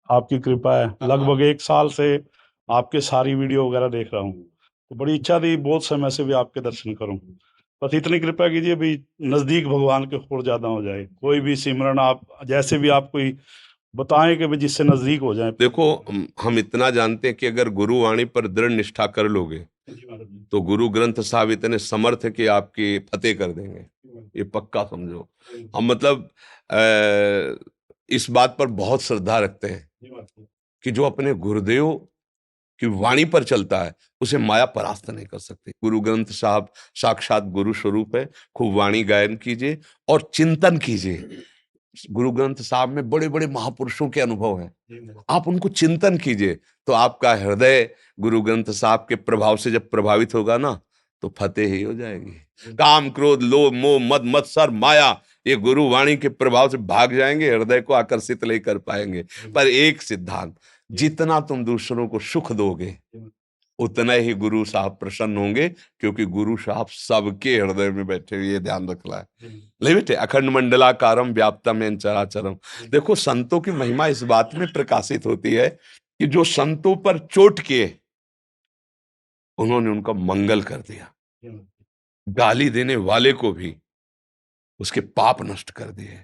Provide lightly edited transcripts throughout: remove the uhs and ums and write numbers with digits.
आपकी कृपा है। लगभग 1 साल से आपके सारी वीडियो वगैरह देख रहा हूँ, तो बड़ी इच्छा थी बहुत समय से भी आपके दर्शन करूं। बस इतनी कृपा कीजिए भी नजदीक भगवान के और ज्यादा हो जाए। कोई भी सिमरन आप जैसे भी आप कोई बताएं कि भी जिससे नजदीक हो जाए। देखो, हम इतना जानते हैं कि अगर गुरु वाणी पर दृढ़ निष्ठा कर लोगे जी महाराज जी। तो गुरु ग्रंथ साहब इतने समर्थ है कि आपकी फतेह कर देंगे। ये पक्का समझो। हम मतलब इस बात पर बहुत श्रद्धा रखते हैं जी महाराज जी। कि जो अपने गुरुदेव की वाणी पर चलता है उसे माया परास्त नहीं कर सकती। गुरु ग्रंथ साहब साक्षात गुरु स्वरूप है। खूब वाणी गायन कीजिए और चिंतन कीजिए। गुरु ग्रंथ साहब में बड़े बड़े महापुरुषों के अनुभव हैं, जी महाराज आप उनको चिंतन कीजिए तो आपका हृदय गुरु ग्रंथ साहब के प्रभाव से जब प्रभावित होगा ना तो फतेह ही हो जाएगी। जी। काम क्रोध लोभ मोह मद मत्सर माया ये गुरु वाणी के प्रभाव से भाग जाएंगे, हृदय को आकर्षित नहीं कर पाएंगे। पर एक सिद्धांत, जितना तुम दूसरों को सुख दोगे उतना ही गुरु साहब प्रसन्न होंगे, क्योंकि गुरु साहब सबके हृदय में बैठे हुए, ये ध्यान रखना है। जी। ले बेटे, अखंड मंडलाकारम व्याप्तम येन चराचरम। देखो, संतों की महिमा इस बात में प्रकाशित होती है कि जो संतों पर चोट किए उन्होंने उनका मंगल कर दिया। गाली देने वाले को भी उसके पाप नष्ट कर दिए।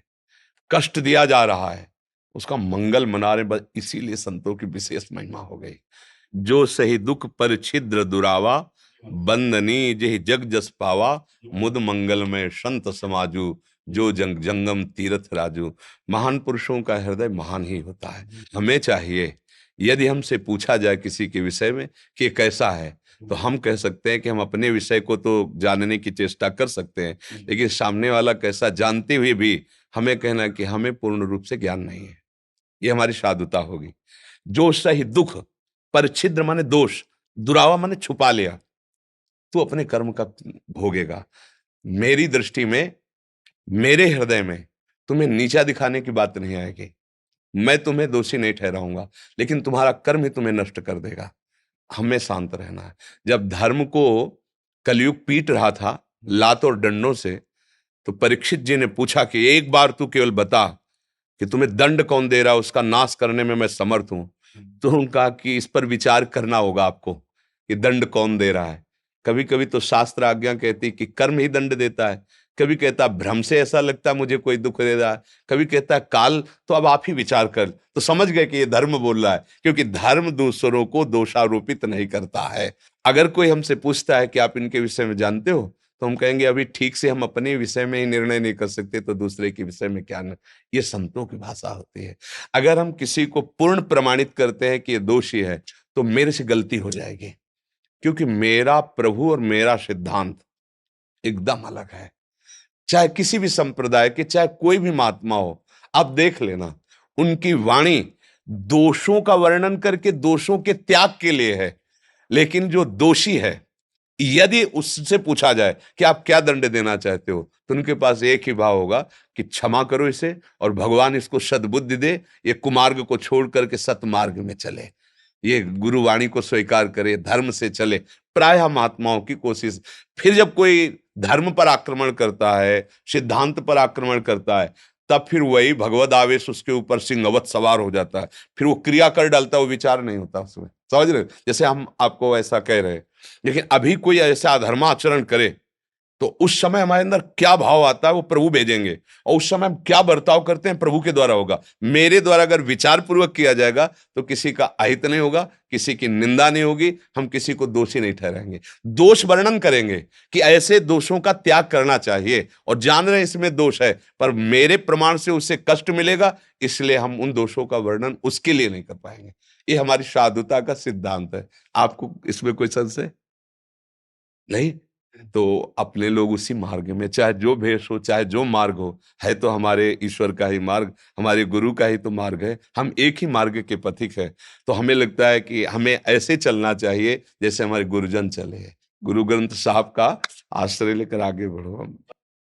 कष्ट दिया जा रहा है उसका मंगल मना रहे, बस इसीलिए संतों की विशेष महिमा हो गई। जो सही दुख पर छिद्र दुरावा, बंदनी जेहि जग जस पावा, मुद मंगल में संत समाजू, जो जंग जंगम तीर्थ राजू। महान पुरुषों का हृदय महान ही होता है। हमें चाहिए, यदि हमसे पूछा जाए किसी के विषय में कि ये कैसा है, तो हम कह सकते हैं कि हम अपने विषय को तो जानने की चेष्टा कर सकते हैं, लेकिन सामने वाला कैसा जानते हुए भी हमें कहना कि हमें पूर्ण रूप से ज्ञान नहीं है, ये हमारी साधुता होगी। जो सही दुख पर छिद्र माने दोष, दुरावा माने छुपा लिया, तू अपने कर्म का भोगेगा। मेरी दृष्टि में, मेरे हृदय में तुम्हें नीचा दिखाने की बात नहीं आएगी। मैं तुम्हें दोषी नहीं ठहराऊंगा, लेकिन तुम्हारा कर्म ही तुम्हें नष्ट कर देगा। हमें शांत रहना है। जब धर्म को कलयुग पीट रहा था लात और डंडों से, तो परीक्षित जी ने पूछा कि एक बार तू केवल बता कि तुम्हें दंड कौन दे रहा है, उसका नाश करने में मैं समर्थ हूं। तो उन्होंने कहा कि इस पर विचार करना होगा आपको कि दंड कौन दे रहा है। कभी कभी तो शास्त्र आज्ञा कहती कि कर्म ही दंड देता है, कभी कहता भ्रम से ऐसा लगता है मुझे कोई दुख दे रहा है, कभी कहता है काल। तो अब आप ही विचार कर, तो समझ गए कि ये धर्म बोल रहा है, क्योंकि धर्म दूसरों को दोषारोपित नहीं करता है। अगर कोई हमसे पूछता है कि आप इनके विषय में जानते हो, तो हम कहेंगे अभी ठीक से हम अपने विषय में ही निर्णय नहीं कर सकते, तो दूसरे के विषय में क्या। ये संतों की भाषा होती है। अगर हम किसी को पूर्ण प्रमाणित करते हैं कि ये दोषी है, तो मेरे से गलती हो जाएगी, क्योंकि मेरा प्रभु और मेरा सिद्धांत एकदम अलग है। चाहे किसी भी संप्रदाय के, चाहे कोई भी महात्मा हो, आप देख लेना, उनकी वाणी दोषों का वर्णन करके दोषों के त्याग के लिए है। लेकिन जो दोषी है, यदि उससे पूछा जाए कि आप क्या दंड देना चाहते हो, तो उनके पास एक ही भाव होगा कि क्षमा करो इसे और भगवान इसको सद्बुद्धि दे, ये कुमार्ग को छोड़ करके सतमार्ग में चले, ये गुरुवाणी को स्वीकार करे, धर्म से चले। प्रायः महात्माओं की कोशिश। फिर जब कोई धर्म पर आक्रमण करता है, सिद्धांत पर आक्रमण करता है, तब फिर वही भगवद आवेश उसके ऊपर सिंहवत सवार हो जाता है। फिर वो क्रिया कर डालता है, वो विचार नहीं होता उसमें। समझ रहे? जैसे हम आपको ऐसा कह रहे हैं, लेकिन अभी कोई ऐसा अधर्माचरण करे तो उस समय हमारे अंदर क्या भाव आता है वो प्रभु भेजेंगे, और उस समय हम क्या बर्ताव करते हैं प्रभु के द्वारा होगा। मेरे द्वारा अगर विचार पूर्वक किया जाएगा तो किसी का अहित नहीं होगा, किसी की निंदा नहीं होगी, हम किसी को दोषी नहीं ठहराएंगे। दोष वर्णन करेंगे कि ऐसे दोषों का त्याग करना चाहिए, और जान रहे हैं इसमें दोष है, पर मेरे प्रमाण से उससे कष्ट मिलेगा, इसलिए हम उन दोषों का वर्णन उसके लिए नहीं कर पाएंगे। ये हमारी साधुता का सिद्धांत है। आपको इसमें कोई संशय नहीं? तो अपने लोग उसी मार्ग में, चाहे जो भेष हो, चाहे जो मार्ग हो, है तो हमारे ईश्वर का ही मार्ग, हमारे गुरु का ही तो मार्ग है। हम एक ही मार्ग के पथिक है। तो हमें लगता है कि हमें ऐसे चलना चाहिए जैसे हमारे गुरुजन चले हैं। गुरु ग्रंथ साहब का आश्रय लेकर आगे बढ़ो हम।